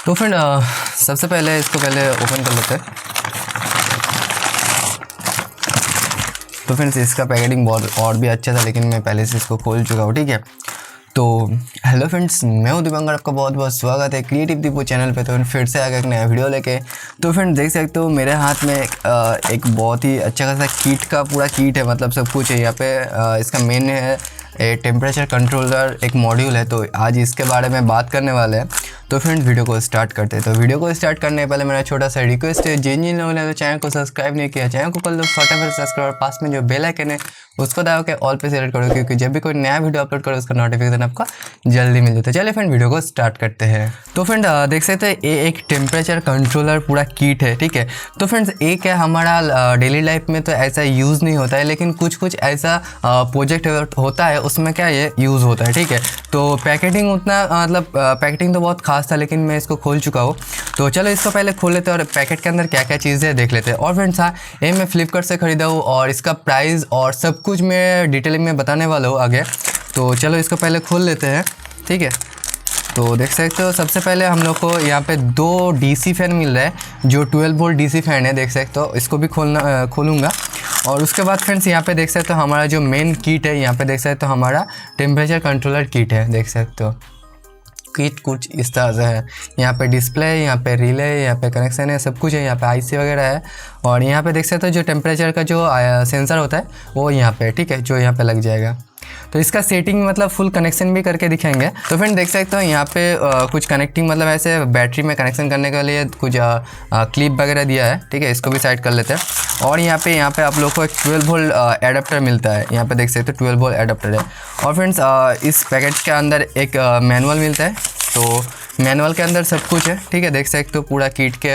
तो फ्रेंड सबसे पहले इसको पहले ओपन कर लेते हैं। तो फ्रेंड्स इसका पैकेटिंग बहुत और भी अच्छा था, लेकिन मैं पहले से इसको खोल चुका हूँ, ठीक है। तो हेलो फ्रेंड्स, मैं हूँ दिव्यांकर, आपका बहुत बहुत स्वागत है क्रिएटिव दीपू चैनल पे। तो फिर से आ गया एक नया वीडियो लेके। तो फ्रेंड देख सकते हो मेरे हाथ में एक बहुत ही अच्छा खासा किट का पूरा किट है, मतलब सब कुछ है यहाँ पे। इसका मेन है टेम्परेचर कंट्रोलर, एक मॉड्यूल है। तो आज इसके बारे में बात करने वाले हैं। तो फ्रेंड वीडियो को स्टार्ट करते हैं। तो वीडियो को स्टार्ट करने से पहले मेरा छोटा सा रिक्वेस्ट है, जिन लोगों ने तो चैनल को सब्सक्राइब नहीं किया, चैनल को कर लो फटाफट सब्सक्राइब, और पास में जो बेल आइकन है उसको दबा के ऑल पे सेलेक्ट करो, क्योंकि जब भी कोई नया वीडियो अपलोड करो उसका नोटिफिकेशन आपको जल्दी मिल जाता है। चलिए फ्रेंड वीडियो को स्टार्ट करते हैं। तो फ्रेंड देख सकते हैं ये एक टेम्परेचर कंट्रोलर पूरा किट है, ठीक है। तो फ्रेंड्स एक है हमारा डेली लाइफ में तो ऐसा यूज़ नहीं होता है, लेकिन कुछ कुछ ऐसा प्रोजेक्ट होता है उसमें क्या ये यूज़ होता है, ठीक है। तो पैकेटिंग उतना मतलब पैकेटिंग तो बहुत खास था, लेकिन मैं इसको खोल चुका हूँ। तो चलो इसको पहले खोल लेते हैं और पैकेट के अंदर क्या क्या चीज़ें देख लेते हैं। और फ्रेंड्स हाँ, ये मैं फ्लिपकार्ट से ख़रीदा हूँ और इसका प्राइस और सब कुछ मैं डिटेलिंग में बताने वाला हूँ आगे। तो चलो इसको पहले खोल लेते हैं, ठीक है। तो देख सकते हो सबसे पहले हम लोग को यहाँ पे 2 डीसी फैन मिल रहा है, जो 12 वोल्ट डीसी फैन है, देख सकते हो। इसको भी खोलूँगा। और उसके बाद फ्रेंड्स यहाँ पे देख सकते हो हमारा जो मेन किट है, यहाँ पे देख सकते हो हमारा टेम्परेचर कंट्रोलर किट है, देख सकते हो। किट कुछ इस तरह से है। यहाँ पे डिस्प्ले है, यहाँ पे रिले है, यहाँ पे कनेक्शन है, सब कुछ है। यहाँ पे आईसी वगैरह है। और यहाँ पे देख सकते हो जो टेम्परेचर का जो सेंसर होता है वो यहाँ पे, ठीक है, जो यहाँ पे लग जाएगा। तो इसका सेटिंग मतलब फुल कनेक्शन भी करके दिखाएंगे। तो फ्रेंड देख सकते हो यहाँ पे कुछ कनेक्टिंग मतलब ऐसे बैटरी में कनेक्शन करने के लिए कुछ क्लिप वगैरह दिया है, ठीक है। इसको भी साइड कर लेते हैं। और यहाँ पे आप लोग को एक 12 वोल्ट एडाप्टर मिलता है, यहाँ पे देख सकते हो 12 वोल्ट एडाप्टर है। और फ्रेंड्स इस पैकेट के अंदर एक मैनुअल मिलता है। तो मैनुअल के अंदर सब कुछ है, ठीक है, देख सकते हो पूरा किट के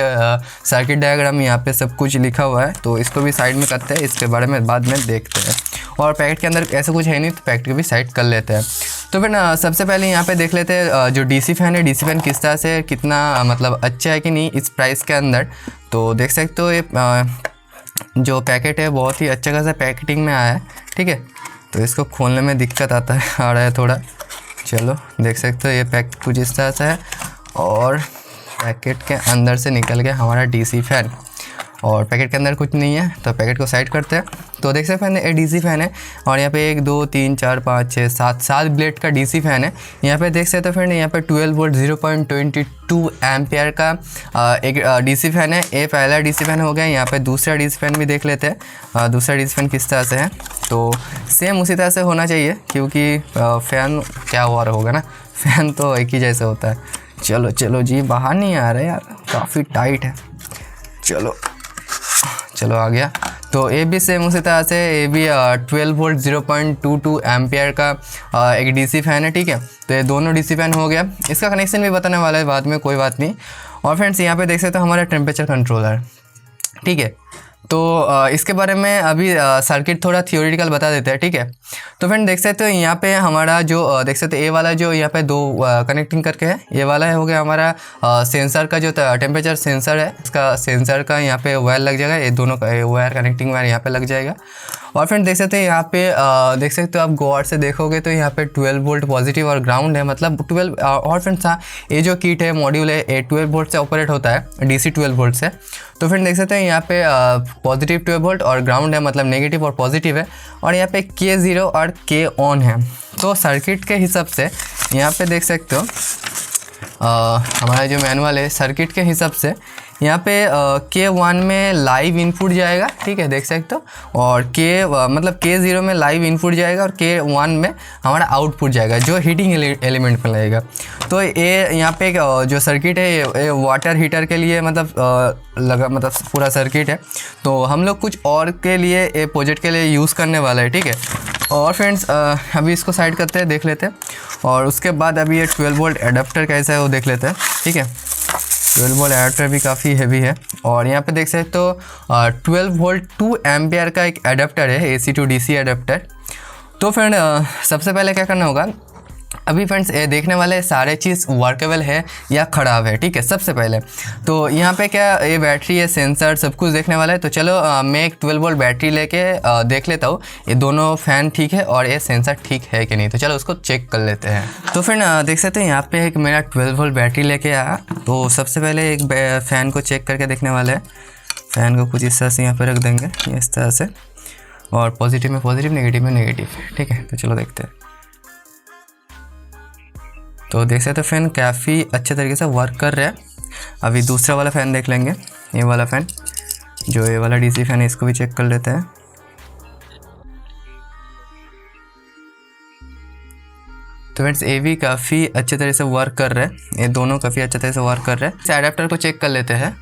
सर्किट डायग्राम यहाँ पे सब कुछ लिखा हुआ है। तो इसको भी साइड में करते हैं, इसके बारे में बाद में देखते हैं। और पैकेट के अंदर ऐसा कुछ है नहीं, तो पैकेट को भी साइड कर लेते हैं। तो फिर सबसे पहले यहाँ पे देख लेते हैं जो डीसी फैन है, डीसी फैन किस तरह से कितना मतलब अच्छा है कि नहीं इस प्राइस के अंदर। तो देख सकते हो ये जो पैकेट है बहुत ही अच्छा खासा पैकेटिंग में आया है, ठीक है। तो इसको खोलने में दिक्कत आ रहा है थोड़ा। चलो देख सकते हो ये पैकेट कुछ इस तरह से है, और पैकेट के अंदर से निकल गया हमारा डीसी फैन। और पैकेट के अंदर कुछ नहीं है, तो पैकेट को साइड करते हैं। तो देख सकते हैं ये डीसी फैन है, और यहाँ पे 1 2 3 4 5 6 7 ब्लेड का डीसी फैन है। यहाँ पे देख सकते हो फ्रेंड, यहाँ पे 12 वोल्ट 0.22 एम्पियर का एक डीसी फैन है। ये पहला डीसी फैन हो गया। यहाँ पे दूसरा डीसी फैन भी देख लेते हैं, दूसरा डीसी फैन किस तरह से है। तो सेम उसी तरह से होना चाहिए, क्योंकि फ़ैन क्या हुआ होगा ना, फ़ैन तो एक ही जैसा होता है। चलो जी, बाहर नहीं आ रहा यार, काफ़ी टाइट है। चलो आ गया। तो ये भी सेम उसी तरह से, ये भी 12 वोल्ट 0.22 एम्पियर का एक डीसी फैन है, ठीक है। तो ये दोनों डीसी फैन हो गया। इसका कनेक्शन भी बताने वाला है बाद में, कोई बात नहीं। और फ्रेंड्स यहाँ पे देख सकते हो हमारा टेम्परेचर कंट्रोलर, ठीक है। तो इसके बारे में अभी सर्किट थोड़ा थियोरेटिकल बता देते हैं, ठीक है। तो फ्रेंड देख सकते हो यहाँ पे हमारा जो देख सकते हो ये वाला जो यहाँ पे 2 कनेक्टिंग करके है, ये वाला है हो गया हमारा सेंसर का जो टेम्परेचर सेंसर है, इसका सेंसर का यहाँ पे वायर लग जाएगा। ये दोनों का वायर कनेक्टिंग वायर यहाँ पे लग जाएगा। और फ्रेंड देख सकते हैं यहाँ पे देख सकते हो आप गौर से देखोगे तो यहाँ पे 12 वोल्ट पॉजिटिव और ग्राउंड है, मतलब 12। और फ्रेंड्स हाँ, ये जो किट है मॉड्यूल है ये 12 वोल्ट से ऑपरेट होता है, डीसी 12 वोल्ट से। तो फ्रेंड देख सकते हैं यहाँ पे पॉजिटिव 12 वोल्ट और ग्राउंड है, मतलब नेगेटिव और पॉजिटिव है। और यहाँ पे K0 और K ऑन है। तो सर्किट के हिसाब से यहाँ पे देख सकते हो हमारा जो मैनुअल है सर्किट के हिसाब से यहाँ पे K1 में लाइव इनपुट जाएगा, ठीक है, देख सकते हो। और मतलब K0 में लाइव इनपुट जाएगा, और K1 में हमारा आउटपुट जाएगा, जो हीटिंग एलिमेंट में लगेगा। तो ये यहाँ पे जो सर्किट है ये वाटर हीटर के लिए मतलब पूरा सर्किट है। तो हम लोग कुछ और के लिए ये प्रोजेक्ट के लिए यूज़ करने वाला है, ठीक है। और फ्रेंड्स अभी इसको साइड करते हैं, देख लेते हैं। और उसके बाद अभी ये 12 वोल्ट एडाप्टर कैसा है वो देख लेते हैं, ठीक है। 12 वोल्ट एडाप्टर भी काफ़ी हैवी है। और यहाँ पे देख सकते हो 12 वोल्ट 2 एम्पियर का एक एडाप्टर है, AC to DC एडाप्टर। तो फ्रेंड सबसे पहले क्या करना होगा, अभी फ्रेंड्स ये देखने वाले सारे चीज़ वर्केबल है या ख़राब है, ठीक है। सबसे पहले तो यहाँ पे क्या ये बैटरी है, सेंसर सब कुछ देखने वाला है। तो चलो मैं एक 12 वोल्ट बैटरी लेके देख लेता हूँ ये दोनों फ़ैन ठीक है और ये सेंसर ठीक है कि नहीं। तो चलो उसको चेक कर लेते हैं। तो फ्रेंड देख सकते हैं यहाँ पे एक मेरा 12 वोल्ट बैटरी लेके आया। तो सबसे पहले एक फ़ैन को चेक करके देखने वाले हैं। फ़ैन को कुछ इस तरह से यहाँ पर रख देंगे, इस तरह से, और पॉजिटिव में पॉजिटिव, नेगेटिव में नेगेटिव, ठीक है। तो चलो देखते हैं। तो देख सकते हो फ़ैन काफ़ी अच्छे तरीके से वर्क कर रहा है। अभी दूसरा वाला फ़ैन देख लेंगे, ये वाला फ़ैन, जो ये वाला डीसी फ़ैन है, इसको भी चेक कर लेते हैं। तो फ्रेंड्स ये भी काफ़ी अच्छे तरह से वर्क कर रहा है, ये दोनों काफ़ी अच्छे तरह से वर्क कर रहे हैं। इस एडाप्टर को चेक कर लेते हैं।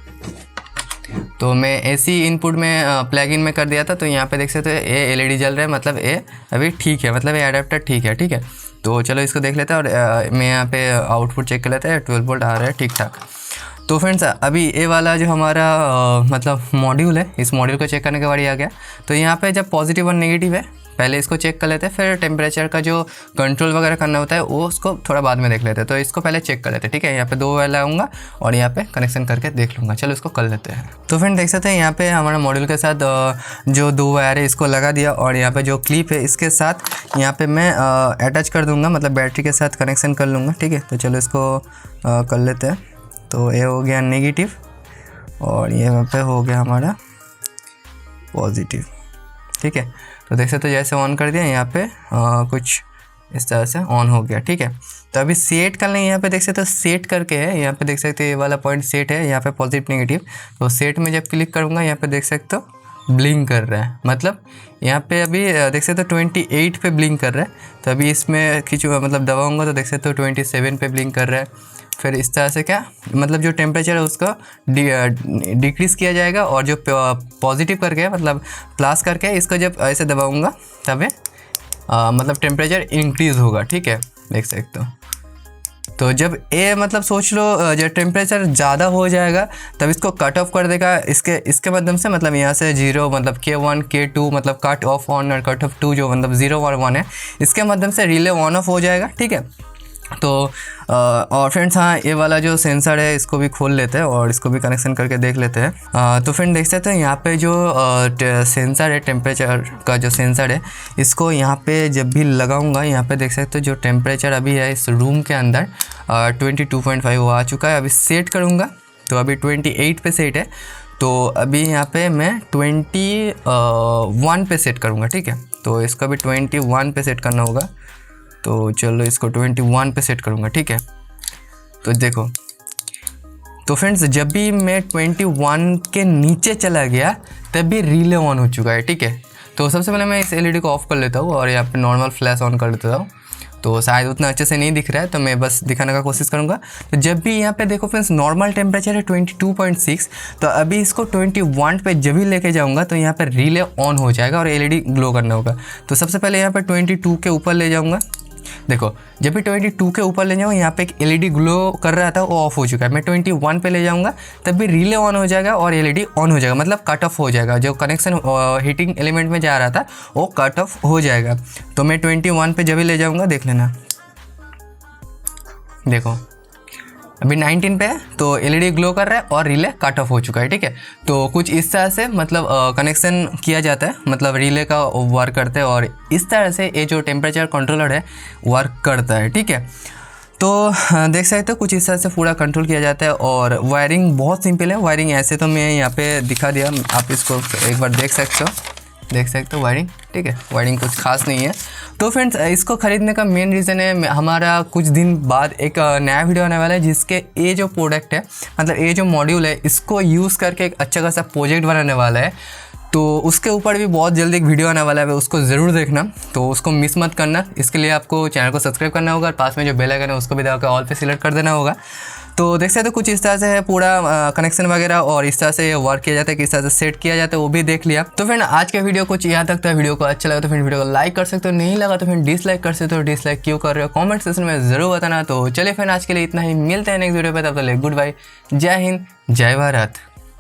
तो मैं एसी इनपुट में प्लग इन में कर दिया था। तो यहाँ पे देख सकते हो ये एलईडी जल रहा है, मतलब ये अभी ठीक है, मतलब ये एडाप्टर ठीक है, ठीक है। तो चलो इसको देख लेते हैं और मैं यहाँ पे आउटपुट चेक कर लेते हैं, 12 वोल्ट आ रहा है ठीक ठाक। तो फ्रेंड्स अभी ये वाला जो हमारा मतलब मॉड्यूल है, इस मॉड्यूल को चेक करने के बारी आ गया। तो यहाँ पे जब पॉजिटिव और नेगेटिव है, पहले इसको चेक कर लेते हैं, फिर टेम्परेचर का जो कंट्रोल वगैरह करना होता है वो उसको थोड़ा बाद में देख लेते हैं। तो इसको पहले चेक कर लेते हैं, ठीक है। यहाँ पे 2 वायर लगाऊंगा और यहाँ पे कनेक्शन करके देख लूँगा। चलो इसको कर लेते हैं। तो फ्रेंड देख सकते हैं यहाँ पे हमारा मॉड्यूल के साथ जो 2 वायर है इसको लगा दिया, और यहाँ पे जो क्लिप है इसके साथ यहाँ पे मैं अटैच कर दूँगा, मतलब बैटरी के साथ कनेक्शन कर लूँगा, ठीक है। तो चलो इसको कर लेते हैं। तो ये हो गया नेगेटिव और यहाँ पे हो गया हमारा पॉजिटिव, ठीक है। तो देख सकते हो जैसे ऑन कर दिया, यहाँ पे कुछ इस तरह से ऑन हो गया, ठीक है। तो अभी सेट कर लें, यहाँ पे देख सकते हो सेट करके है, यहाँ पे देख सकते हो ये वाला पॉइंट सेट है, यहाँ पे पॉजिटिव नेगेटिव। तो सेट में जब क्लिक करूँगा, यहाँ पे देख सकते हो ब्लिंक कर रहा है, मतलब यहाँ पे अभी देख सकते हो 28 पे ब्लिंक कर रहा है। तो अभी इसमें खींचूँगा, मतलब दबाऊँगा तो देख सकते हो 27 पे ब्लिंक कर रहा है। फिर इस तरह से क्या, मतलब जो टेम्परेचर है उसका डिक्रीज़ किया जाएगा, और जो पॉजिटिव करके मतलब प्लस करके इसको जब ऐसे दबाऊंगा तब मतलब टेम्परेचर इंक्रीज़ होगा, ठीक है, देख सकते हो। तो जब ये मतलब सोच लो जब टेम्परेचर ज़्यादा हो जाएगा तब इसको कट ऑफ कर देगा इसके माध्यम से, मतलब यहाँ से 0 मतलब K1 K2 मतलब कट ऑफ 1 और कट ऑफ 2 जो मतलब 0 और 1 है, इसके माध्यम से रिले ऑन ऑफ हो जाएगा, ठीक है। तो और फ्रेंड्स हाँ, ये वाला जो सेंसर है इसको भी खोल लेते हैं और इसको भी कनेक्शन करके देख लेते हैं। तो फ्रेंड देख सकते हैं यहाँ पे जो सेंसर है, टेम्परेचर का जो सेंसर है, इसको यहाँ पे जब भी लगाऊंगा, यहाँ पे देख सकते हो जो टेम्परेचर अभी है इस रूम के अंदर 22.5 वो आ चुका है। अभी सेट करूँगा तो अभी 28 पे सेट है। तो अभी यहाँ पे मैं 21 पे सेट करूँगा, ठीक है। तो इसका भी 21 पे सेट करना होगा। तो चलो इसको 21 पे सेट करूँगा, ठीक है। तो देखो, तो फ्रेंड्स जब भी मैं 21 के नीचे चला गया तब भी रिले ऑन हो चुका है, ठीक है। तो सबसे पहले मैं इस एलईडी को ऑफ कर लेता हूँ और यहाँ पे नॉर्मल फ्लैश ऑन कर लेता हूँ। तो शायद उतना अच्छे से नहीं दिख रहा है, तो मैं बस दिखाने का कोशिश करूँगा। तो जब भी यहाँ पे देखो फ्रेंड्स नॉर्मल टेम्परेचर है 22.6, तो अभी इसको 21 पे जब भी लेके जाऊँगा तो यहाँ पे रिले ऑन हो जाएगा और एलईडी ग्लो करना होगा। तो सबसे पहले यहाँ पे 22 के ऊपर ले जाऊँगा। देखो जब भी 22 के ऊपर ले जाऊँ, यहाँ पे एक एलईडी ग्लो कर रहा था वो ऑफ हो चुका है। मैं 21 पे ले जाऊँगा तब भी रिले ऑन हो जाएगा और एलईडी ऑन हो जाएगा, मतलब कट ऑफ हो जाएगा। जो कनेक्शन हीटिंग एलिमेंट में जा रहा था वो कट ऑफ हो जाएगा। तो मैं 21 पे जब भी ले जाऊँगा, देख लेना, देखो अभी 19 पे है तो एलईडी ग्लो कर रहा है और रिले कट ऑफ हो चुका है, ठीक है। तो कुछ इस तरह से मतलब कनेक्शन किया जाता है, मतलब रिले का वर्क करते हैं और इस तरह से ये जो टेम्परेचर कंट्रोलर है वर्क करता है, ठीक है। तो देख सकते हो कुछ इस तरह से पूरा कंट्रोल किया जाता है। और वायरिंग बहुत सिंपल है। वायरिंग ऐसे तो मैं यहाँ पे दिखा दिया, आप इसको एक बार देख सकते हो वायरिंग, ठीक है। वायरिंग कुछ खास नहीं है। तो फ्रेंड्स इसको ख़रीदने का मेन रीज़न है, हमारा कुछ दिन बाद एक नया वीडियो आने वाला है जिसके ये जो प्रोडक्ट है, मतलब ये जो मॉड्यूल है, इसको यूज़ करके एक अच्छा खासा प्रोजेक्ट बनाने वाला है। तो उसके ऊपर भी बहुत जल्दी एक वीडियो आने वाला है, उसको ज़रूर देखना, तो उसको मिस मत करना। इसके लिए आपको चैनल को सब्सक्राइब करना होगा और पास में जो बेल आइकन है उसको भी दबाकर ऑल पे सिलेक्ट कर देना होगा। तो देख सकते हो कुछ इस तरह से है पूरा कनेक्शन वगैरह, और इस तरह से वर्क किया जाता है, किस तरह से सेट किया जाता है वो भी देख लिया। तो फ्रेंड आज का वीडियो कुछ यहाँ तक था। वीडियो को अच्छा लगा तो फिर वीडियो को लाइक कर सकते हो, नहीं लगा तो फिर डिसलाइक कर सकते हो। डिसलाइक क्यों कर रहे हो कमेंट सेक्शन में ज़रूर बताना। तो चलिए फ्रेंड आज के लिए इतना ही, मिलते हैं नेक्स्ट वीडियो पे, तब तक गुड बाय, जय हिंद, जय भारत।